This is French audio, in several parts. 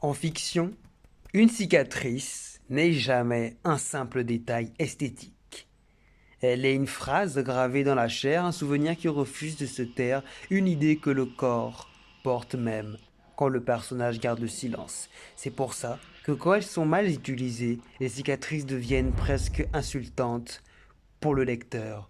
En fiction, une cicatrice n'est jamais un simple détail esthétique. Elle est une phrase gravée dans la chair, un souvenir qui refuse de se taire, une idée que le corps porte même quand le personnage garde le silence. C'est pour ça que quand elles sont mal utilisées, les cicatrices deviennent presque insultantes pour le lecteur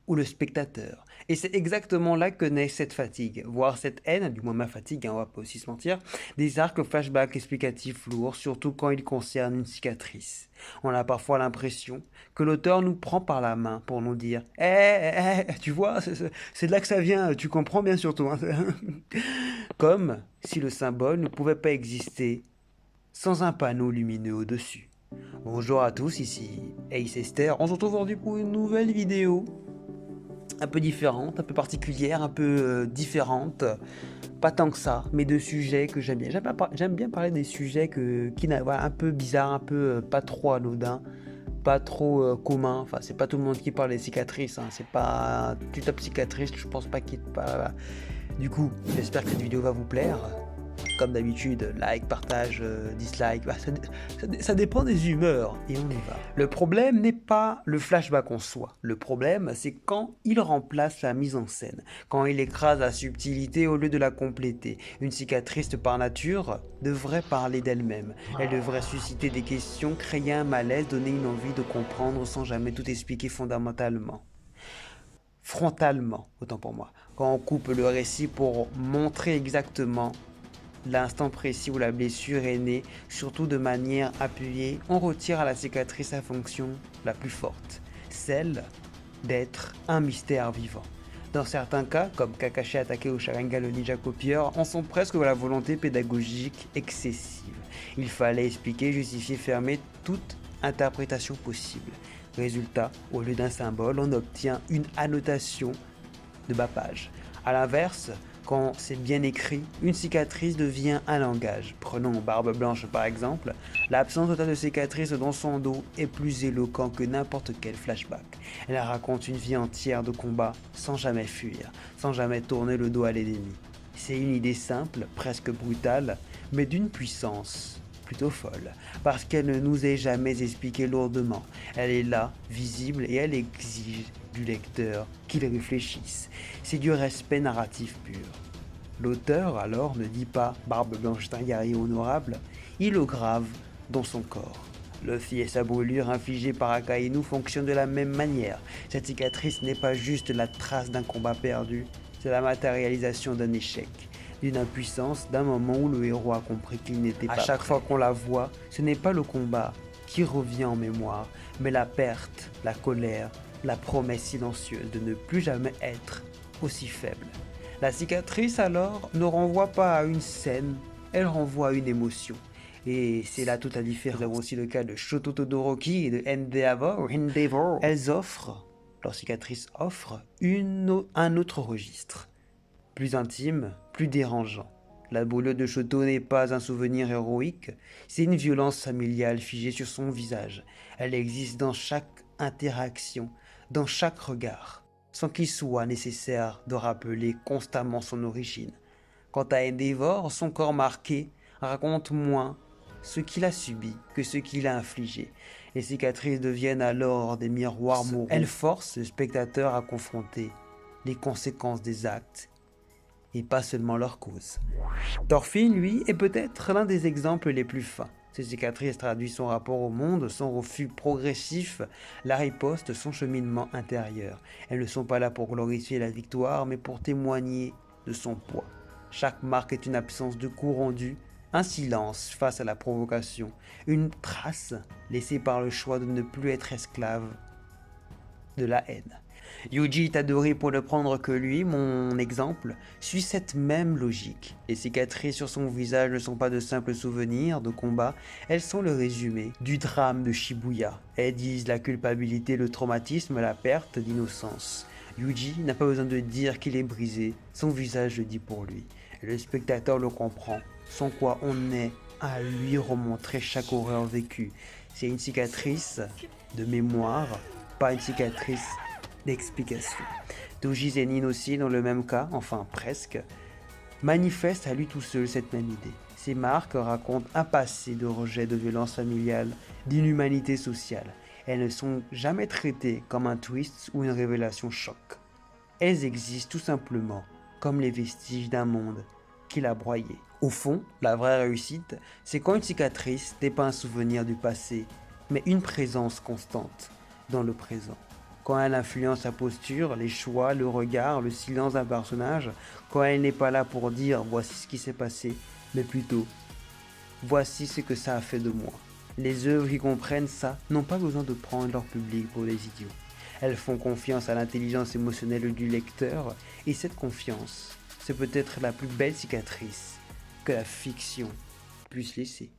ou le spectateur. Et c'est exactement là que naît cette fatigue, voire cette haine, du moins ma fatigue, on va pas aussi se mentir, des arcs flashbacks explicatifs lourds, surtout quand ils concernent une cicatrice. On a parfois l'impression que l'auteur nous prend par la main pour nous dire tu vois, c'est de là que ça vient, tu comprends bien surtout. Hein. Comme si le symbole ne pouvait pas exister sans un panneau lumineux au-dessus. Bonjour à tous, ici Ace Esther. On se retrouve aujourd'hui pour une nouvelle vidéo un peu différente, un peu particulière, un peu différente. Pas tant que ça, mais de sujets que j'aime bien. J'aime bien parler des sujets voilà, un peu bizarres, un peu pas trop anodins, pas trop communs. Enfin, c'est pas tout le monde qui parle des cicatrices. Hein. C'est pas. Tu tapes cicatrice, je pense pas qu'il te parle. Du coup, j'espère que cette vidéo va vous plaire. Comme d'habitude, like, partage, dislike, ça dépend des humeurs et on y va. Le problème n'est pas le flashback en soi. Le problème, c'est quand il remplace la mise en scène, quand il écrase la subtilité au lieu de la compléter. Une cicatrice par nature devrait parler d'elle-même. Elle devrait susciter des questions, créer un malaise, donner une envie de comprendre sans jamais tout expliquer frontalement, autant pour moi. Quand on coupe le récit pour montrer exactement l'instant précis où la blessure est née, surtout de manière appuyée, on retire à la cicatrice sa fonction la plus forte, celle d'être un mystère vivant. Dans certains cas, comme Kakashi attaqué au Sharingan le ninja copieur, on sent presque la volonté pédagogique excessive. Il fallait expliquer, justifier, fermer toute interprétation possible. Résultat, au lieu d'un symbole, on obtient une annotation de bas page. A l'inverse, quand c'est bien écrit, une cicatrice devient un langage. Prenons Barbe Blanche par exemple. L'absence totale de cicatrice dans son dos est plus éloquent que n'importe quel flashback. Elle raconte une vie entière de combat sans jamais fuir, sans jamais tourner le dos à l'ennemi. C'est une idée simple, presque brutale, mais d'une puissance plutôt folle, parce qu'elle ne nous est jamais expliquée lourdement. Elle est là, visible, et elle exige du lecteur qu'il réfléchisse. C'est du respect narratif pur. L'auteur, alors, ne dit pas « Barbe Blanche est un guerrier honorable », il le grave dans son corps. Luffy et sa brûlure infligée par Akainu fonctionnent de la même manière. Cette cicatrice n'est pas juste la trace d'un combat perdu, c'est la matérialisation d'un échec, d'une impuissance, d'un moment où le héros a compris qu'il n'était pas prêt. À chaque fois qu'on la voit, ce n'est pas le combat qui revient en mémoire, mais la perte, la colère, la promesse silencieuse de ne plus jamais être aussi faible. La cicatrice alors ne renvoie pas à une scène, elle renvoie à une émotion. Et c'est là toute la différence. Nous avons aussi le cas de Shoto Todoroki et de Endeavor. Elles offrent, leurs cicatrices offrent un autre registre. Plus intime, plus dérangeant. La brûlure de Shoto n'est pas un souvenir héroïque, c'est une violence familiale figée sur son visage. Elle existe dans chaque interaction, dans chaque regard, sans qu'il soit nécessaire de rappeler constamment son origine. Quant à Endeavor, son corps marqué raconte moins ce qu'il a subi que ce qu'il a infligé. Les cicatrices deviennent alors des miroirs moraux. Elles forcent le spectateur à confronter les conséquences des actes et pas seulement leur cause. Thorfinn, lui, est peut-être l'un des exemples les plus fins. Ses cicatrices traduisent son rapport au monde, son refus progressif, la riposte, son cheminement intérieur. Elles ne sont pas là pour glorifier la victoire, mais pour témoigner de son poids. Chaque marque est une absence de coup rendu, un silence face à la provocation, une trace laissée par le choix de ne plus être esclave de la haine. Yuji Itadori, pour ne prendre que lui, mon exemple, suit cette même logique. Les cicatrices sur son visage ne sont pas de simples souvenirs de combat, elles sont le résumé du drame de Shibuya. Elles disent la culpabilité, le traumatisme, la perte d'innocence. Yuji n'a pas besoin de dire qu'il est brisé, son visage le dit pour lui. Et le spectateur le comprend, sans quoi on est à lui remontrer chaque horreur vécue. C'est une cicatrice de mémoire, pas une cicatrice d'explication. Toji Zenin aussi, dans le même cas, enfin presque, manifeste à lui tout seul cette même idée. Ces marques racontent un passé de rejet, de violence familiale, d'inhumanité sociale. Elles ne sont jamais traitées comme un twist ou une révélation choc. Elles existent tout simplement comme les vestiges d'un monde qui l'a broyé. Au fond, la vraie réussite, c'est quand une cicatrice n'est pas un souvenir du passé, mais une présence constante dans le présent. Quand elle influence sa posture, les choix, le regard, le silence d'un personnage, quand elle n'est pas là pour dire voici ce qui s'est passé, mais plutôt voici ce que ça a fait de moi. Les œuvres qui comprennent ça n'ont pas besoin de prendre leur public pour des idiots. Elles font confiance à l'intelligence émotionnelle du lecteur, et cette confiance, c'est peut-être la plus belle cicatrice que la fiction puisse laisser.